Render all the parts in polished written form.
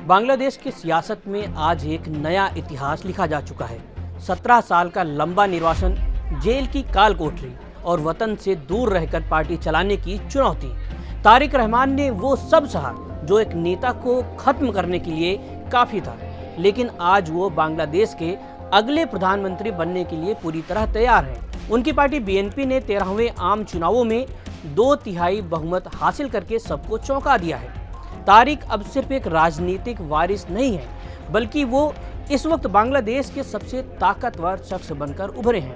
बांग्लादेश की सियासत में आज एक नया इतिहास लिखा जा चुका है। 17 साल का लंबा निर्वासन, जेल की काल कोठरी और वतन से दूर रहकर पार्टी चलाने की चुनौती। तारिक रहमान ने वो सब सहा जो एक नेता को खत्म करने के लिए काफी था, लेकिन आज वो बांग्लादेश के अगले प्रधानमंत्री बनने के लिए पूरी तरह तैयार है। उनकी पार्टी बीएनपी ने 13वें आम चुनावों में 2/3 बहुमत हासिल करके सबको चौंका दिया है। तारिक अब सिर्फ एक राजनीतिक वारिस नहीं है, बल्कि वो इस वक्त बांग्लादेश के सबसे ताकतवर शख्स बनकर उभरे हैं।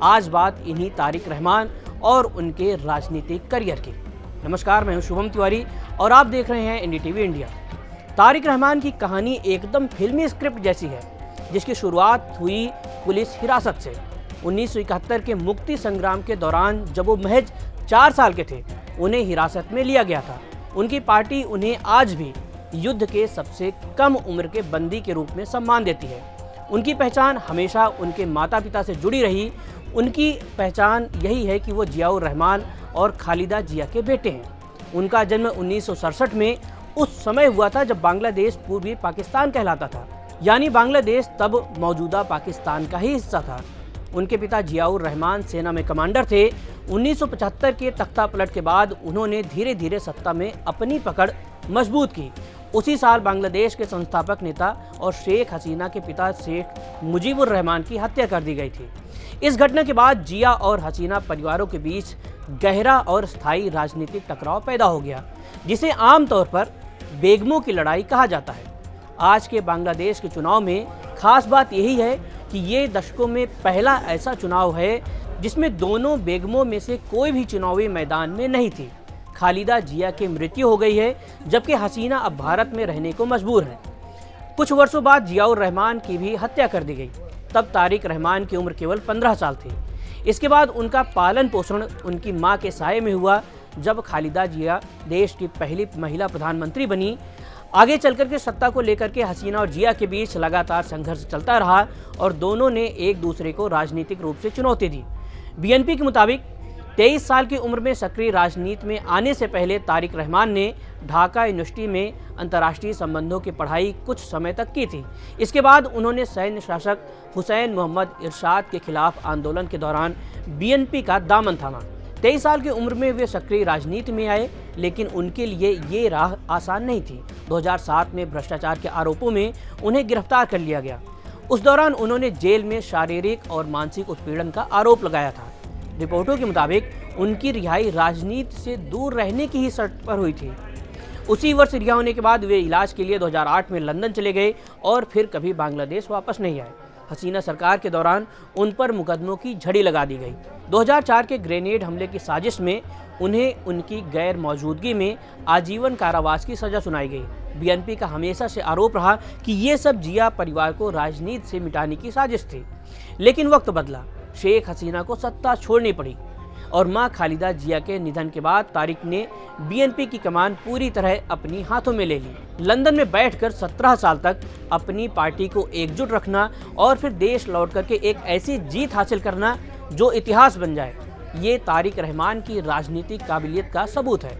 आज बात इन्हीं तारिक रहमान और उनके राजनीतिक करियर की। नमस्कार, मैं हूं शुभम तिवारी और आप देख रहे हैं एनडीटीवी इंडिया। तारिक रहमान की कहानी एकदम फिल्मी स्क्रिप्ट जैसी है, जिसकी शुरुआत हुई पुलिस हिरासत से। 1971 के मुक्ति संग्राम के दौरान जब वो महज 4 साल के थे, उन्हें हिरासत में लिया गया था। उनकी पार्टी उन्हें आज भी युद्ध के सबसे कम उम्र के बंदी के रूप में सम्मान देती है। उनकी पहचान हमेशा उनके माता पिता से जुड़ी रही। उनकी पहचान यही है कि वो जियाउर रहमान और खालिदा जिया के बेटे हैं। उनका जन्म 1967 में उस समय हुआ था जब बांग्लादेश पूर्वी पाकिस्तान कहलाता था, यानी बांग्लादेश तब मौजूदा पाकिस्तान का ही हिस्सा था। उनके पिता जियाउर रहमान सेना में कमांडर थे। 1975 के तख्ता पलट के बाद उन्होंने धीरे धीरे सत्ता में अपनी पकड़ मजबूत की। उसी साल बांग्लादेश के संस्थापक नेता और शेख हसीना के पिता शेख मुजीबुर रहमान की हत्या कर दी गई थी। इस घटना के बाद जिया और हसीना परिवारों के बीच गहरा और स्थायी राजनीतिक टकराव पैदा हो गया, जिसे आमतौर पर बेगमों की लड़ाई कहा जाता है। आज के बांग्लादेश के चुनाव में खास बात यही है कि ये दशकों में पहला ऐसा चुनाव है जिसमें दोनों बेगमों में से कोई भी चुनावी मैदान में नहीं थी। खालिदा जिया की मृत्यु हो गई है, जबकि हसीना अब भारत में रहने को मजबूर है। कुछ वर्षों बाद जियाउर रहमान की भी हत्या कर दी गई। तब तारिक रहमान की उम्र केवल 15 साल थी। इसके बाद उनका पालन पोषण उनकी मां के साये में हुआ, जब खालिदा जिया देश की पहली महिला प्रधानमंत्री बनी। आगे चलकर के सत्ता को लेकर के हसीना और जिया के बीच लगातार संघर्ष चलता रहा और दोनों ने एक दूसरे को राजनीतिक रूप से चुनौती दी। बीएनपी के मुताबिक 23 साल की उम्र में सक्रिय राजनीति में आने से पहले तारिक रहमान ने ढाका यूनिवर्सिटी में अंतर्राष्ट्रीय संबंधों की पढ़ाई कुछ समय तक की थी। इसके बाद उन्होंने सैन्य शासक हुसैन मोहम्मद इरशाद के खिलाफ आंदोलन के दौरान बीएनपी का दामन थामा। 23 साल की उम्र में वे सक्रिय राजनीति में आए, लेकिन उनके लिए ये राह आसान नहीं थी। 2007 में भ्रष्टाचार के आरोपों में उन्हें गिरफ्तार कर लिया गया। उस दौरान उन्होंने जेल में शारीरिक और मानसिक उत्पीड़न का आरोप लगाया था। रिपोर्टों के मुताबिक उनकी रिहाई राजनीति से दूर रहने की ही शर्त पर हुई थी। उसी वर्ष रिहा होने के बाद वे इलाज के लिए 2008 में लंदन चले गए और फिर कभी बांग्लादेश वापस नहीं आए। हसीना सरकार के दौरान उन पर मुकदमों की झड़ी लगा दी गई। 2004 के ग्रेनेड हमले की साजिश में उन्हें उनकी गैर मौजूदगी में आजीवन कारावास की सजा सुनाई गई। बीएनपी का हमेशा से आरोप रहा कि ये सब जिया परिवार को राजनीति से मिटाने की साजिश थी, लेकिन वक्त बदला। शेख हसीना को सत्ता छोड़नी पड़ी और मां खालिदा जिया के निधन के बाद तारिक ने बीएनपी की कमान पूरी तरह अपनी हाथों में ले ली। लंदन में बैठकर 17 साल तक अपनी पार्टी को एकजुट रखना और फिर देश लौट करके एक ऐसी जीत हासिल करना जो इतिहास बन जाए, ये तारिक रहमान की राजनीतिक काबिलियत का सबूत है।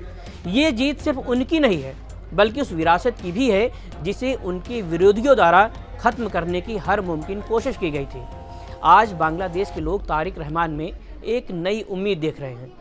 ये जीत सिर्फ उनकी नहीं है, बल्कि उस विरासत की भी है जिसे उनके विरोधियों द्वारा खत्म करने की हर मुमकिन कोशिश की गई थी। आज बांग्लादेश के लोग तारिक रहमान में एक नई उम्मीद देख रहे हैं।